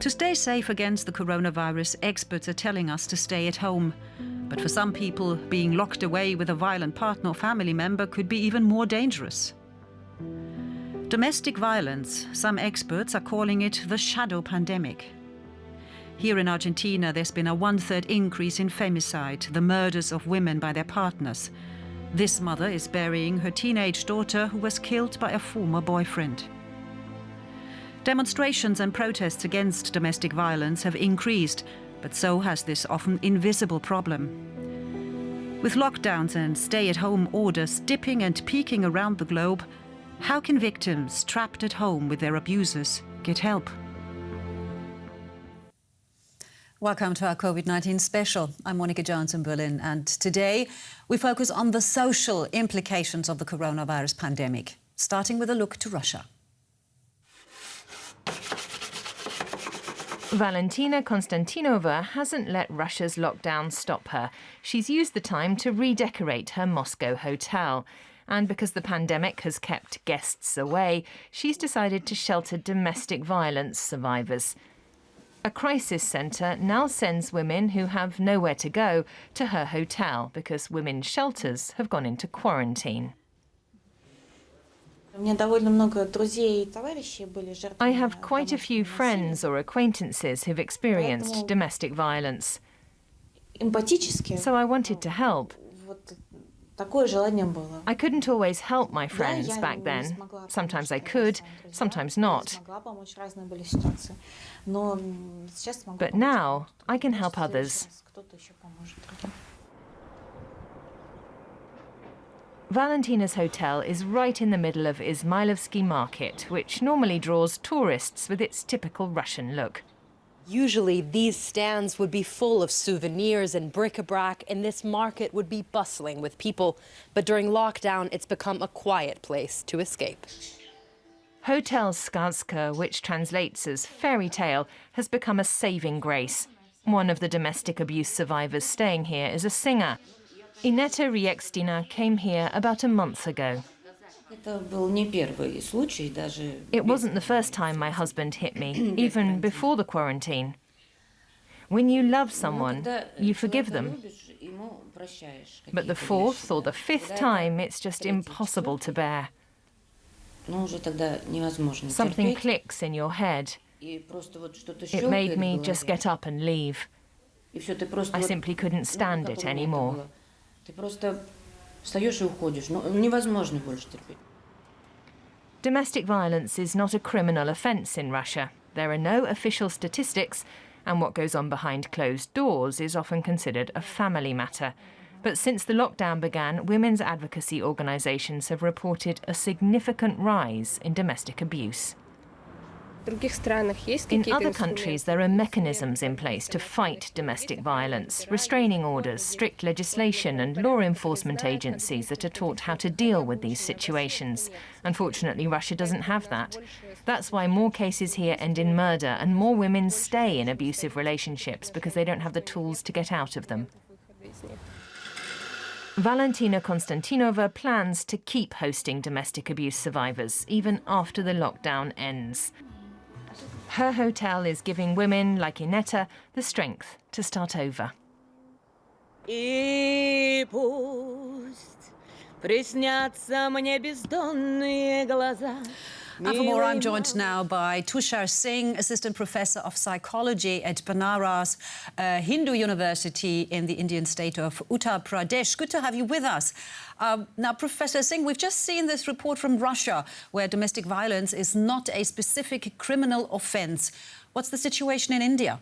To stay safe against the coronavirus, experts are telling us to stay at home. But for some people, being locked away with a violent partner or family member could be even more dangerous. Domestic violence, some experts are calling it the shadow pandemic. Here in Argentina, there's been a 1/3 increase in femicide, the murders of women by their partners. This mother is burying her teenage daughter who was killed by a former boyfriend. Demonstrations and protests against domestic violence have increased, but so has this often invisible problem. With lockdowns and stay-at-home orders dipping and peaking around the globe, how can victims trapped at home with their abusers get help? Welcome to our COVID-19 special. I'm Monika Jones in Berlin, and today we focus on the social implications of the coronavirus pandemic, starting with a look to Russia. Valentina Konstantinova hasn't let Russia's lockdown stop her. She's used the time to redecorate her Moscow hotel. And because the pandemic has kept guests away, she's decided to shelter domestic violence survivors. A crisis centre now sends women who have nowhere to go to her hotel because women's shelters have gone into quarantine. I have quite a few friends or acquaintances who've experienced domestic violence. So I wanted to help. I couldn't always help my friends back then. Sometimes I could, sometimes not. But now I can help others. Valentina's hotel is right in the middle of Izmailovsky Market, which normally draws tourists with its typical Russian look. Usually these stands would be full of souvenirs and bric-a-brac, and this market would be bustling with people. But during lockdown, it's become a quiet place to escape. Hotel Scarce, which translates as fairy tale, has become a saving grace. One of the domestic abuse survivors staying here is a singer. Ineta Riekstina came here about a month ago. It wasn't the first time my husband hit me, even before the quarantine. When you love someone, you forgive them. But the fourth or the fifth time, it's just impossible to bear. Something clicks in your head. It made me just get up and leave. I simply couldn't stand it anymore. Domestic violence is not a criminal offence in Russia. There are no official statistics, and what goes on behind closed doors is often considered a family matter. But since the lockdown began, women's advocacy organisations have reported a significant rise in domestic abuse. In other countries, there are mechanisms in place to fight domestic violence, restraining orders, strict legislation and law enforcement agencies that are taught how to deal with these situations. Unfortunately, Russia doesn't have that. That's why more cases here end in murder and more women stay in abusive relationships because they don't have the tools to get out of them. Valentina Konstantinova plans to keep hosting domestic abuse survivors, even after the lockdown ends. Her hotel is giving women like Ineta the strength to start over. And for more, I'm joined now by Tushar Singh, Assistant Professor of Psychology at Banaras Hindu University in the Indian state of Uttar Pradesh. Good to have you with us. Now, Professor Singh, we've just seen this report from Russia where domestic violence is not a specific criminal offence. What's the situation in India?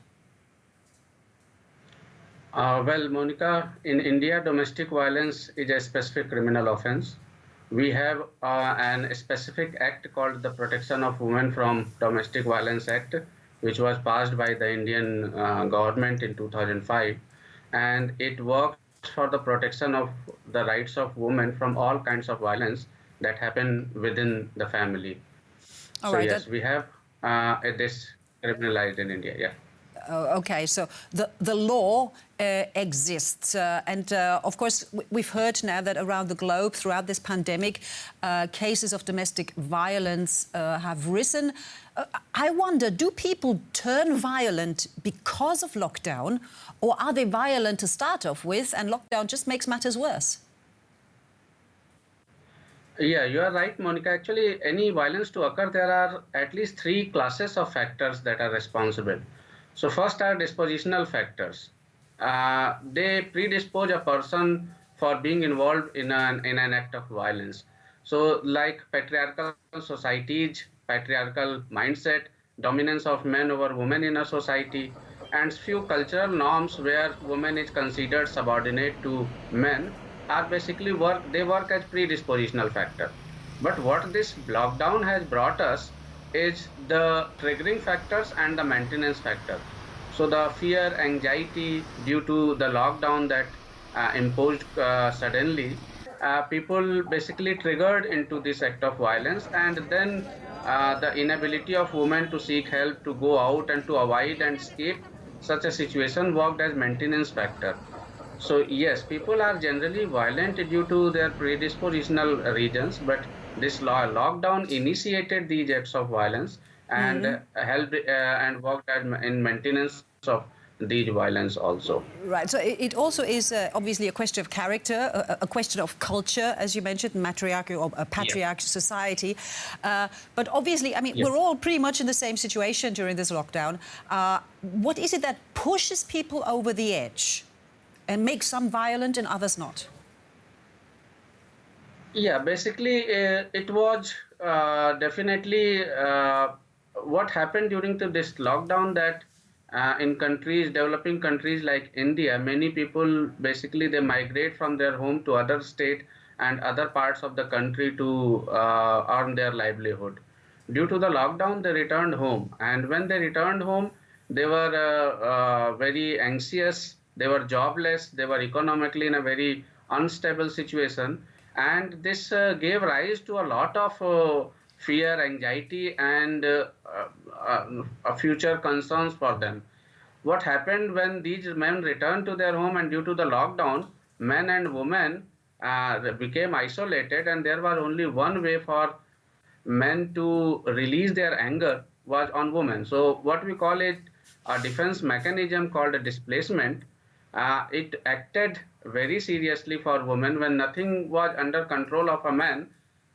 Well, Monica, in India, domestic violence is a specific criminal offence. We have a specific act called the Protection of Women from Domestic Violence Act, which was passed by the Indian government in 2005. And it works for the protection of the rights of women from all kinds of violence that happen within the family. All right, yes, we have this criminalized in India, yeah. Okay, so the law exists. Of course, we've heard now that around the globe, throughout this pandemic, cases of domestic violence have risen. I wonder, do people turn violent because of lockdown, or are they violent to start off with, and lockdown just makes matters worse? Yeah, you are right, Monica. Actually, any violence to occur, there are at least three classes of factors that are responsible. So first are dispositional factors. They predispose a person for being involved in an act of violence. So like patriarchal societies, patriarchal mindset, dominance of men over women in a society, and few cultural norms where women is considered subordinate to men are basically work as predispositional factor. But what this lockdown has brought us is the triggering factors and the maintenance factor. So the fear, anxiety due to the lockdown that imposed suddenly, people basically triggered into this act of violence, and then the inability of women to seek help, to go out and to avoid and escape such a situation worked as maintenance factor. So yes, people are generally violent due to their predispositional regions, but this lockdown initiated these acts of violence and helped and worked in maintenance of these violence also. Right, so it also is obviously a question of character, a question of culture, as you mentioned, matriarchal or a patriarchal society. But obviously, I mean, we're all pretty much in the same situation during this lockdown. What is it that pushes people over the edge and makes some violent and others not? Yeah, basically, it was definitely what happened during this lockdown that in countries, developing countries like India, many people basically they migrate from their home to other state and other parts of the country to earn their livelihood. Due to the lockdown, they returned home, and when they returned home, they were very anxious. They were jobless. They were economically in a very unstable situation, and this gave rise to a lot of fear, anxiety, and future concerns for them. What happened when these men returned to their home, and due to the lockdown, men and women became isolated, and there was only one way for men to release their anger was on women. So what we call it a defense mechanism called a displacement. It acted very seriously for women when nothing was under control of a man.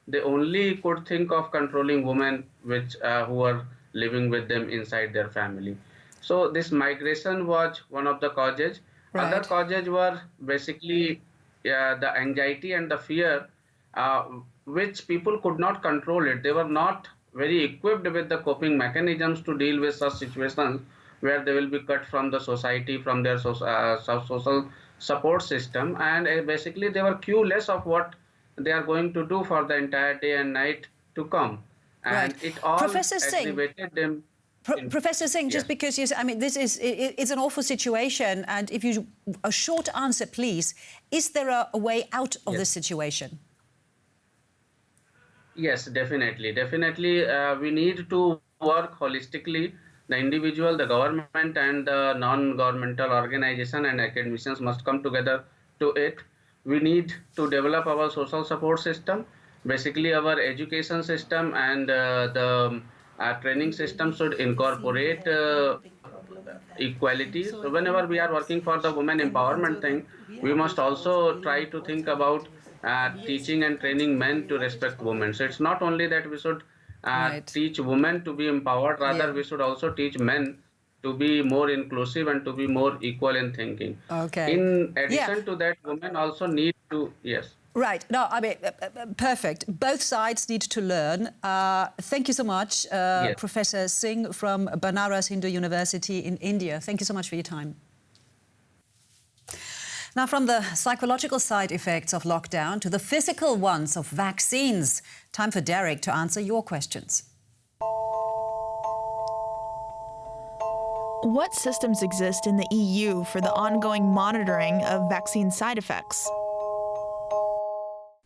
They only could think of controlling women who were living with them inside their family. So this migration was one of the causes. Right. Other causes were basically the anxiety and the fear, which people could not control it. They were not very equipped with the coping mechanisms to deal with such situations where they will be cut from the society, from their social support system, and basically they were clueless of what they are going to do for the entire day and night to come. And Right. it all Professor Singh, aggravated them. Professor Singh, just because I mean, this is it's an awful situation, and if you a short answer, please, is there a way out of this situation? Yes, definitely. Definitely, we need to work holistically. The individual, the government, and the non-governmental organization and academicians must come together to it. We need to develop our social support system. Basically, our education system and the training system should incorporate equality. So whenever we are working for the women empowerment thing, we must also try to think about teaching and training men to respect women. So it's not only that we should teach women to be empowered, rather we should also teach men to be more inclusive and to be more equal in thinking. Okay. In addition to that, women also need to, Right. No, I mean, perfect. Both sides need to learn. Thank you so much, Professor Singh from Banaras Hindu University in India. Thank you so much for your time. Now, from the psychological side effects of lockdown to the physical ones of vaccines, time for Derek to answer your questions. What systems exist in the EU for the ongoing monitoring of vaccine side effects?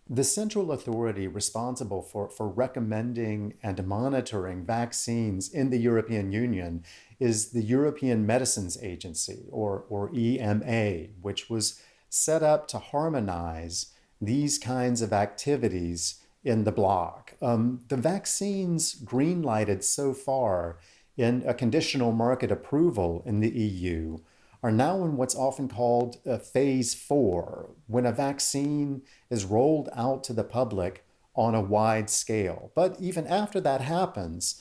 The central authority responsible for recommending and monitoring vaccines in the European Union is the European Medicines Agency, or EMA, which was set up to harmonize these kinds of activities in the bloc. The vaccines green-lighted so far in a conditional market approval in the EU are now in what's often called phase 4, when a vaccine is rolled out to the public on a wide scale. But even after that happens,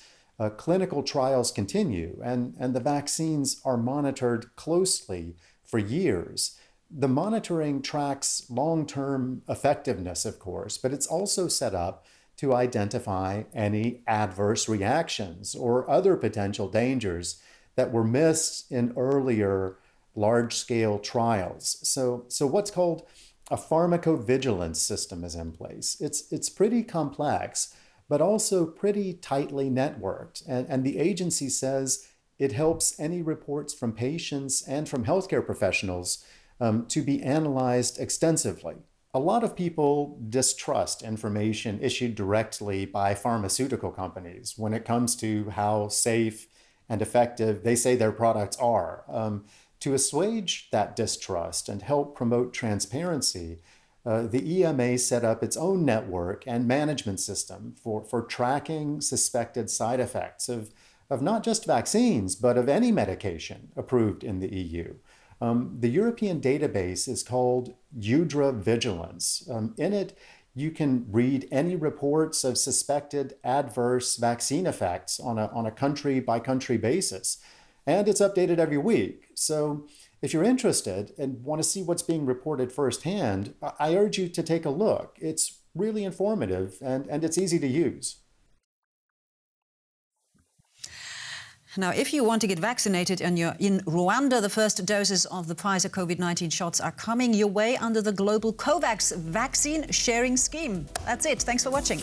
clinical trials continue, and the vaccines are monitored closely for years. The monitoring tracks long-term effectiveness, of course, but it's also set up to identify any adverse reactions or other potential dangers that were missed in earlier large-scale trials. So what's called a pharmacovigilance system is in place. It's pretty complex, but also pretty tightly networked. And the agency says it helps any reports from patients and from healthcare professionals to be analyzed extensively. A lot of people distrust information issued directly by pharmaceutical companies when it comes to how safe and effective they say their products are. To assuage that distrust and help promote transparency, the EMA set up its own network and management system for tracking suspected side effects of not just vaccines, but of any medication approved in the EU. The European database is called EUDRA Vigilance. In it, you can read any reports of suspected adverse vaccine effects on a country-by-country basis. And it's updated every week. So if you're interested and want to see what's being reported firsthand, I urge you to take a look. It's really informative and it's easy to use. Now, if you want to get vaccinated and you're in Rwanda, the first doses of the Pfizer COVID-19 shots are coming your way under the global COVAX vaccine sharing scheme. That's it. Thanks for watching.